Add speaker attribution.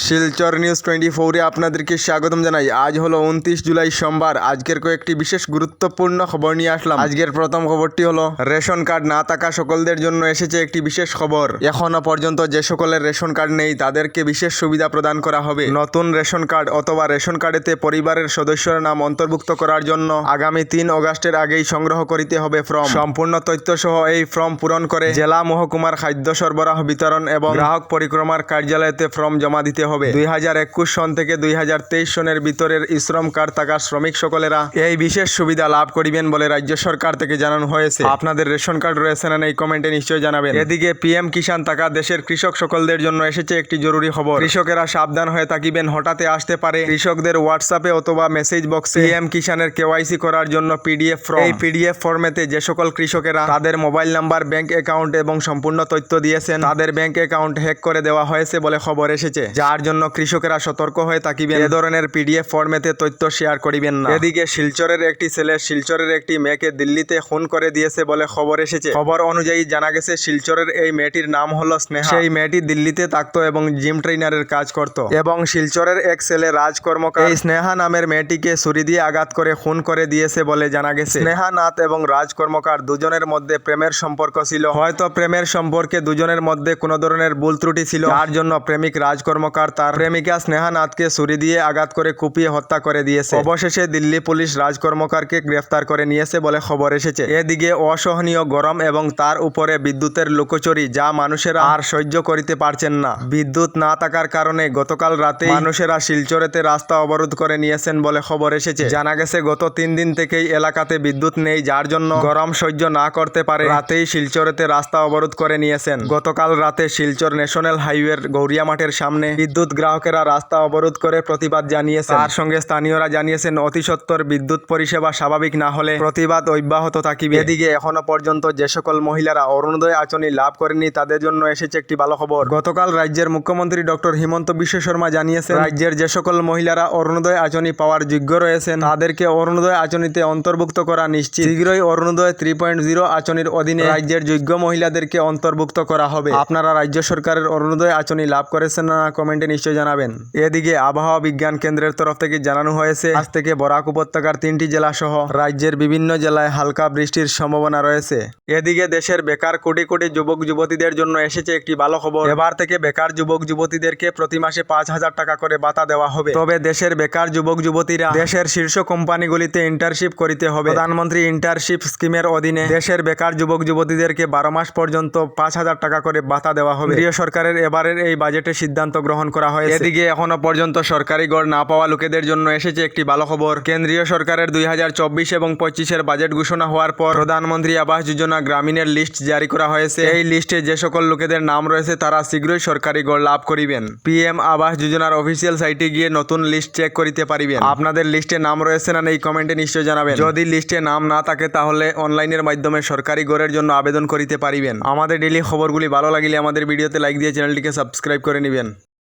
Speaker 1: Silchar news 24-এ আপনাদেরকে স্বাগতম জানাই। আজ হলো 29 জুলাই সোমবার। আজকের কয়েকটি বিশেষ গুরুত্বপূর্ণ খবর নিয়ে আসলাম। আজকের প্রথম খবরটি হলো রেশন কার্ড না থাকা সকলদের জন্য এসেছে একটি বিশেষ খবর। এখনো পর্যন্ত যে সকলের রেশন কার্ড নেই তাদেরকে বিশেষ সুবিধা প্রদান করা হবে। নতুন রেশন কার্ড অথবা রেশন কার্ডেতে পরিবারের সদস্যের নাম অন্তর্ভুক্ত করার জন্য আগামী 3 অগাস্টের আগেই সংগ্রহ করিতে হবে ফর্ম। সম্পূর্ণ তথ্য সহ এই ফর্ম পূরণ করে জেলা মহকুমার খাদ্য সরবরাহ বিতরণ এবং গ্রাহক পরিক্রমার কার্যালয়তে ফর্ম জমা দিতে হবে। 2021 সন থেকে 2023 সনের ভিতরের শ্রম কার্ড থাকা শ্রমিক সকলেরা এই বিশেষ সুবিধা লাভ করিবেন বলে রাজ্য সরকার থেকে জানানো হয়েছে। আপনাদের রেশন কার্ড রয়েছে না এই কমেন্টে নিশ্চয়ই জানাবেন। এদিকে পিএম কিষাণ থাকা দেশের কৃষক সকলদের জন্য এসেছে একটি জরুরি খবর। কৃষকেরা সাবধান হয়ে থাকিবেন, হঠাৎ আসতে পারে। কৃষকদের হোয়াটসঅ্যাপে অথবা মেসেজ বক্সে পিএম কিষাণের কেওয়াইসি করার জন্য পিডিএফ ফর্ম। এই পিডিএফ ফর্মেতে যে সকল কৃষকেরা তাদের মোবাইল নাম্বার, ব্যাংক অ্যাকাউন্ট এবং সম্পূর্ণ তথ্য দিয়েছেন তাদের ব্যাংক অ্যাকাউন্ট হ্যাক করে দেওয়া হয়েছে বলে খবর এসেছে, যার জন্য কৃষকেরা সতর্ক হয়ে থাকিবেন। এ ধরনের পিডিএফ ফর্মেতে তথ্য শেয়ার করিবেন না। এদিকে শিলচরের একটি ছেলে শিলচরের একটি মেয়েকে দিল্লিতে খুন করে দিয়েছে বলে খবর এসেছে। খবর অনুযায়ী জানা গেছে শিলচরের এই মেয়েটির নাম হলো স্নেহা। সেই মেয়েটি দিল্লিতে থাকতো এবং জিম ট্রেনারের কাজ করত এবং শিলচরের এক ছেলে রাজ কর্মকার এই স্নেহা নামের মেয়েটিকে ছুরি দিয়ে আঘাত করে খুন করে দিয়েছে বলে জানা গেছে। স্নেহা নাথ এবং রাজ কর্মকার দুজনের মধ্যে প্রেমের সম্পর্ক ছিল। হয়তো প্রেমের সম্পর্কে দুজনের মধ্যে কোনো ধরনের ভুল ত্রুটি ছিল, যার জন্য প্রেমিক রাজ কর্মকার তার প্রেমিকা স্নেহা নাথকে ছুরি দিয়ে আঘাত করে কুপিয়ে হত্যা করে দিয়েছে। অবশেষে দিল্লি পুলিশ রাজ কর্মকারকে গ্রেফতার করে নিয়েছে বলে খবর এসেছে। এদিকে অসহনীয় গরম এবং তার উপরে বিদ্যুতের লুকোচুরি, যা মানুষেরা আর সহ্য করিতে পারছেন না। বিদ্যুৎ না থাকার কারণে গতকাল রাতে মানুষেরা শিলচরেতে রাস্তা অবরোধ করে নিয়েছেন বলে খবর এসেছে। জানা গেছে গত 3 দিন থেকেই এলাকাতে বিদ্যুৎ নেই, যার জন্য গরম সহ্য না করতে পারে রাতেই শিলচরেতে রাস্তা অবরোধ করে নিয়েছেন। গতকাল রাতে শিলচর ন্যাশনাল হাইওয়ের গৌরিয়া মাঠের সামনে বিদ্যুৎ গ্রাহকেরা রাস্তা অবরোধ করে প্রতিবাদ জানিয়েছে। তার সঙ্গে স্থানীয়রা জানিয়েছেন অতি সত্বর বিদ্যুৎ পরিষেবা স্বাভাবিক না হলে প্রতিবাদ অব্যাহত থাকিবে। এদিকে এখনো পর্যন্ত যে সকল মহিলারা অরুণোদয় আঁচনি লাভ করেনি তাদের জন্য এসেছে একটি ভালো খবর। গতকাল রাজ্যের মুখ্যমন্ত্রী ডক্টর হিমন্ত বিশ্ব শর্মা জানিয়েছেন রাজ্যের যে সকল মহিলারা অরুণোদয় আঁচনি পাওয়ার যোগ্য রয়েছেন তাদেরকে অরুণোদয় আঁচনিতে অন্তর্ভুক্ত করা নিশ্চিত। শীঘ্রই অরুণোদয় 3.0 আঁচনির অধীনে রাজ্যের যোগ্য মহিলাদেরকে অন্তর্ভুক্ত করা হবে। আপনারা রাজ্য সরকারের অরুণোদয় আঁচনি লাভ করেছেন না কমেন্টে নিশ্চয় জানাবেন। এদিকে আবহাওয়া বিজ্ঞান কেন্দ্রের তরফ থেকে জানানো হয়েছে আজ থেকে বরাক উপত্যকার 3টি জেলা সহ রাজ্যের বিভিন্ন জেলায় হালকা বৃষ্টির সম্ভাবনা রয়েছে। এদিকে দেশের বেকার কোটি কোটি যুবক যুবতীদের জন্য এসেছে একটি ভালো খবর। এবার থেকে বেকার যুবক যুবতীদেরকে প্রতি মাসে 5,000 টাকা করে ভাতা দেওয়া হবে। তবে দেশের বেকার যুবক যুবতীরা দেশের শীর্ষ কোম্পানিগুলিতে ইন্টার্নশিপ করিতে হবে। প্রধানমন্ত্রী ইন্টার্নশিপ স্কিমের অধীনে দেশের বেকার যুবক যুবতীদেরকে 12 মাস পর্যন্ত 5,000 টাকা করে ভাতা দেওয়া হবে। কেন্দ্রীয় সরকারের এবারের এই বাজেটে সিদ্ধান্ত গ্রহণ করা হয়েছে। এদিকে এখনো পর্যন্ত সরকারি গড় না পাওয়া লোকেদের জন্য এসেছে একটি ভালো খবর। কেন্দ্রীয় সরকারের 2024 এবং 25-এর বাজেট ঘোষণা হওয়ার পর প্রধানমন্ত্রী আবাস যোজনা গ্রামীণের লিস্ট জারি করা হয়েছে। এই লিস্টে যে সকল লোকেদের নাম রয়েছে তারা শীঘ্রই সরকারি গড় লাভ করিবেন। পিএম আবাস যোজনার অফিসিয়াল সাইটে গিয়ে নতুন লিস্ট চেক করিতে পারিবেন। আপনাদের লিস্টে নাম রয়েছে না এই কমেন্টে নিশ্চয় জানাবেন। যদি লিস্টে নাম না থাকে তাহলে অনলাইনের মাধ্যমে সরকারি গড়ের জন্য আবেদন করিতে পারিবেন। আমাদের ডেইলি খবরগুলি ভালো লাগলে আমাদের ভিডিওতে লাইক দিয়ে চ্যানেলটিকে সাবস্ক্রাইব করে নেবেন।